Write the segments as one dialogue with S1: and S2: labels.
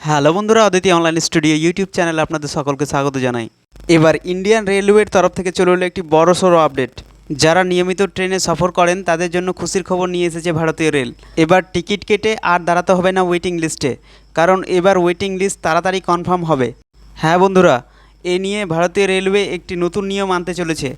S1: Hello বন্ধুরা, Aditi online studio YouTube চ্যানেলে আপনাদের সকলকে স্বাগত জানাই। এবার ইন্ডিয়ান রেলওয়ের তরফ থেকে চলে এলো একটি বড়সড় আপডেট। যারা নিয়মিত ট্রেনে সফর করেন তাদের জন্য খুশির খবর নিয়ে এসেছে ভারতীয় রেল। এবার টিকিট কেটে আর দাঁড়াতে হবে না ওয়েটিং লিস্টে, কারণ এবার ওয়েটিং লিস্ট তাড়াতাড়ি কনফার্ম হবে। হ্যাঁ বন্ধুরা, এ নিয়ে ভারতীয় রেলওয়ে একটি নতুন নিয়ম আনতে চলেছে।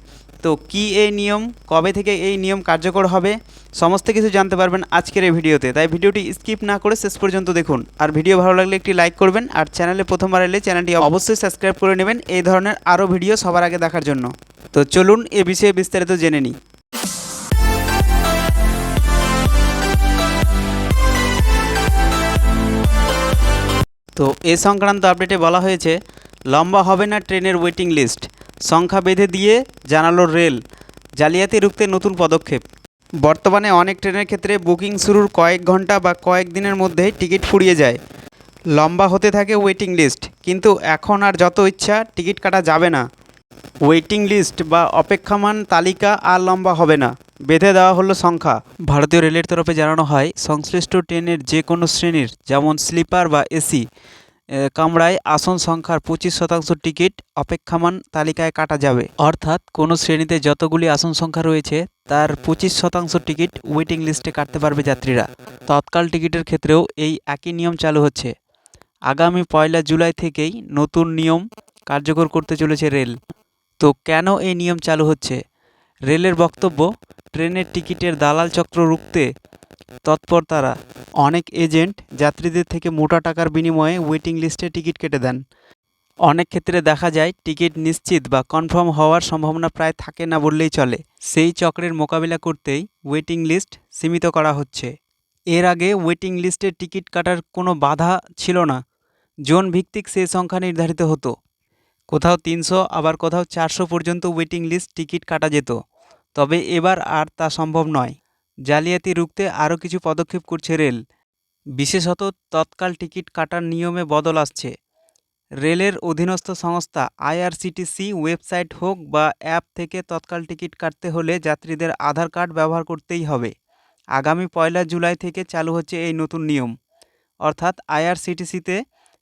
S1: তো কী এই নিয়ম, কবে থেকে এই নিয়ম কার্যকর হবে, সমস্ত কিছু জানতে পারবেন আজকের এই ভিডিওতে। তাই ভিডিওটি স্কিপ না করে শেষ পর্যন্ত দেখুন। আর ভিডিও ভালো লাগলে একটি লাইক করবেন, আর চ্যানেলে প্রথমবার এলে চ্যানেলটি অবশ্যই সাবস্ক্রাইব করে নেবেন এই ধরনের আরও ভিডিও সবার আগে দেখার জন্য। তো চলুন এ বিষয়ে বিস্তারিত জেনে নিই। তো এ সংক্রান্ত আপডেটে বলা হয়েছে, লম্বা হবে না ট্রেনের ওয়েটিং লিস্ট, সংখ্যা বেঁধে দিয়ে জানালো রেল, জালিয়াতি রুখতে নতুন পদক্ষেপ। বর্তমানে অনেক ট্রেনের ক্ষেত্রে বুকিং শুরুর কয়েক ঘন্টা বা কয়েক দিনের মধ্যেই টিকিট ফুরিয়ে যায়, লম্বা হতে থাকে ওয়েটিং লিস্ট। কিন্তু এখন আর যত ইচ্ছা টিকিট কাটা যাবে না। ওয়েটিং লিস্ট বা অপেক্ষামান তালিকা আর লম্বা হবে না, বেঁধে দেওয়া হলো সংখ্যা। ভারতীয় রেলের তরফে জানানো হয়, সংশ্লিষ্ট ট্রেনের যে কোনো শ্রেণীর, যেমন স্লিপার বা এসি কামরায় আসন সংখ্যার 25% টিকিট অপেক্ষামান তালিকায় কাটা যাবে। অর্থাৎ কোনো শ্রেণীতে যতগুলি আসন সংখ্যা রয়েছে তার 25% টিকিট ওয়েটিং লিস্টে কাটতে পারবে যাত্রীরা। তৎকাল টিকিটের ক্ষেত্রেও এই একই নিয়ম চালু হচ্ছে। আগামী 1 জুলাই থেকেই নতুন নিয়ম কার্যকর করতে চলেছে রেল। তো কেন এই নিয়ম চালু হচ্ছে? রেলের বক্তব্য, ট্রেনের টিকিটের দালাল চক্র রুখতে তৎপর তারা। অনেক এজেন্ট যাত্রীদের থেকে মোটা টাকার বিনিময়ে ওয়েটিং লিস্টে টিকিট কেটে দেন। অনেক ক্ষেত্রে দেখা যায় টিকিট নিশ্চিত বা কনফার্ম হওয়ার সম্ভাবনা প্রায় থাকে না বললেই চলে। সেই চক্রের মোকাবিলা করতেই ওয়েটিং লিস্ট সীমিত করা হচ্ছে। এর আগে ওয়েটিং লিস্টে টিকিট কাটার কোনো বাধা ছিল না, জোন ভিত্তিক সেই সংখ্যা নির্ধারিত হতো। কোথাও 300 আবার কোথাও 400 পর্যন্ত ওয়েটিং লিস্ট টিকিট কাটা যেত। তবে এবার আর তা সম্ভব নয়। জালিয়াতি রুখতে আরও কিছু পদক্ষেপ করছে রেল। বিশেষত তৎকাল টিকিট কাটার নিয়মে বদল আসছে। রেলের অধীনস্থ সংস্থা আইআরসিটিসি ওয়েবসাইট হোক বা অ্যাপ থেকে তৎকাল টিকিট কাটতে হলে যাত্রীদের আধার কার্ড ব্যবহার করতেই হবে। আগামী 1 জুলাই থেকে চালু হচ্ছে এই নতুন নিয়ম। অর্থাৎ আইআরসিটিসিতে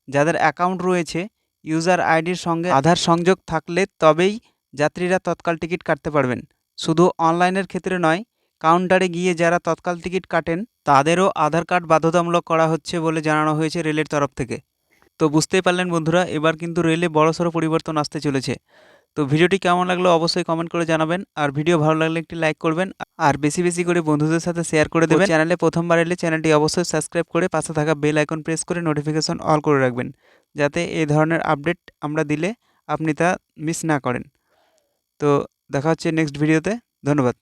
S1: যাদের অ্যাকাউন্ট রয়েছে, ইউজার আইডির সঙ্গে আধার সংযোগ থাকলে তবেই যাত্রীরা তৎকাল টিকিট কাটতে পারবেন। শুধু অনলাইনের ক্ষেত্রে নয়, কাউন্টারে গিয়ে যারা তৎকাল টিকিট কাটেন তাদেরও আধার কার্ড বাধ্যতামূলক করা হচ্ছে বলে জানানো হয়েছে রেলের তরফ থেকে। তো বুঝতেই পারলেন বন্ধুরা, এবার কিন্তু রেলে বড়সড় পরিবর্তন আসতে চলেছে। তো ভিডিওটি কেমন লাগলো অবশ্যই কমেন্ট করে জানাবেন, আর ভিডিও ভালো লাগলে একটি লাইক করবেন, আর বেশি বেশি করে বন্ধুদের সাথে শেয়ার করে দেবেন। চ্যানেলে প্রথমবার এলে চ্যানেলটি অবশ্যই সাবস্ক্রাইব করে পাশে থাকা বেল আইকন প্রেস করে নোটিফিকেশন অল করে রাখবেন, যাতে এই ধরনের আপডেট আমরা দিলে আপনি তা মিস না করেন। তো দেখা হচ্ছে নেক্সট ভিডিওতে। ধন্যবাদ।